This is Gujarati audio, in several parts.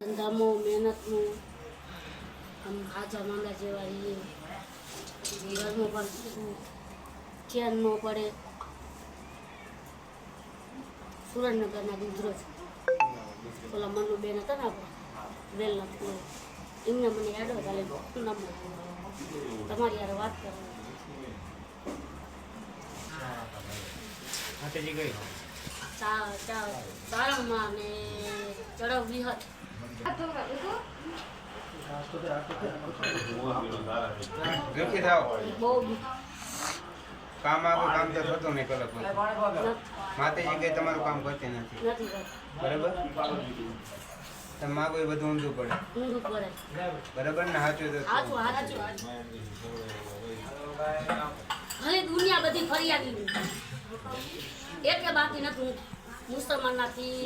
ધંધામાં મહેનતનું આમ ખાજા માંગા જેવા રહીએ, ઘરમાં પણ ચેન ન પડે. સુરેન્દ્રનગરના દૂધરો છે, ઓલા મનુ બેન હતા ને આપણે વેલના એમને મને યાદ હોય કાલે નંબર તમારી યાર વાત કરવાની ચારણમાં ને ચડવ વિહત કામ આગળ કામ તો થતું નહીં કલક માતાજી કઈ તમારું કામ કરતી નથી બરાબર. તમે માગો એ બધું ઊંધું પડે બરાબર ને? સાચું હવે દુનિયા બધી ફરી આવી એક બાકી નથી. મુસલમાન નથી,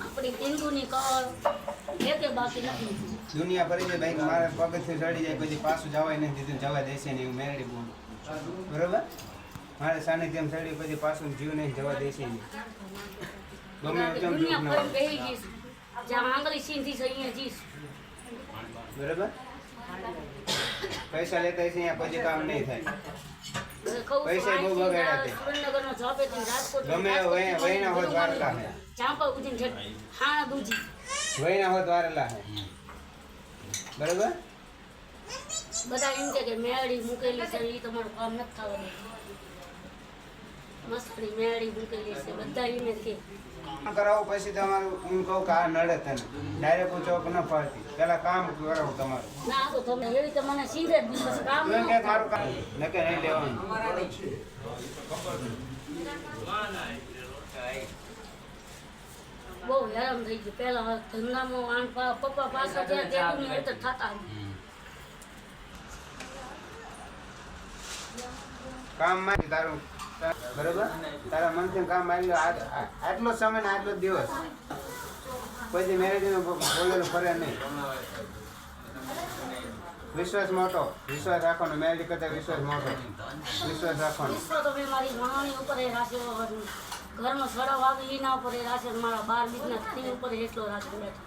આપણી હિન્દુની કર એક બાકી નથી. દુનિયા ફરી જાય ભાઈ, મારા પગથિયું ચડી જાય પછી પાછું જવાય નહીં દીધું, જવા દેશે નહીં. મેરડી બોલું બરાબર. મારે સાનિધ્યમ ચડી પછી પાછું જીવ નહીં જવા દેશે નહીં. ગમે તેમ દુનિયા ફરી ગઈ જઈશ, જ્યાં આંગળી સીધી છે અહીંયા જઈશ બરાબર. પૈસા લેતા છે અહીંયા પછી કામ નહીં થાય. પૈસા બહુ બગાડ્યા છે. સુરેન્દ્રનગરનો જોબ હતી, રાજકોટ ગમે વહીના હોત વારેલા હે, ચાંપા ઉજીને છે હા દૂજી વહીના હોત વારેલા હે બરાબર. બધા એમ કે મેળી મૂકેલી છે એ તમારું કામ નથી થવાનું. મસ્તની મેળી મૂકેલી છે બધા એને કે કરાવો પછી તમારું હું કહું કે આ નડે તને ડાયરેક્ટ હું ચોક ન ફરતી પેલા કામ કરાવું તમારું. ના તો તમે એવી તો મને સીધે જ દિવસ કામ તું કે મારું કામ નકે નહીં લેવાનું. બહુ હેરાન થઈ ગયું. પેલા ધંધામાં પપ્પા પાછા ત્યાં તેનું એ તો થતા કામ માં તારું બરોબર. તારા મનથી કામ આવ્યું આટલો સમય ને આટલો દિવસ પછી મેરેજ બોલેલું ફરે નહીં. વિશ્વાસ મોટો, વિશ્વાસ રાખવાનો. મેરેજ કરતા વિશ્વાસ મોટો, વિશ્વાસ રાખવાનો. તો મેં મારી માણી ઉપર એ રાખ્યો, ઘરનો સડો આવી એના ઉપર એ રાખ્યો, મારા 12 બીજના સ્ત્રી ઉપર એટલો રાખ્યો બેઠો,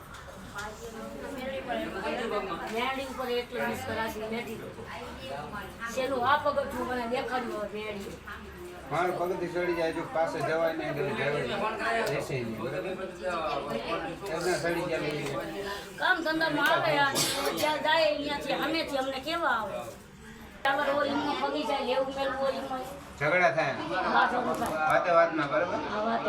મેળી ઉપર એટલો વિશ્વાસ રાખી બેઠી. છેલ્લું આ પગથિયું મને દેખાડ્યું હોય મેળી. મારું પગથી ચડી જાય હજુ પાસે જવાય નહીં, રહેશે નહીં બરાબર. ચડી જાય કામ ધંધામાં આવે જ્યાં જાય અહીંયાથી અમેથી અમને કેવા આવે બરાબર હોય એમાં પગી જાય લેવું મેળવું હોય એમાં ઝઘડા થાય વાતે વાતમાં બરાબર. આ વાત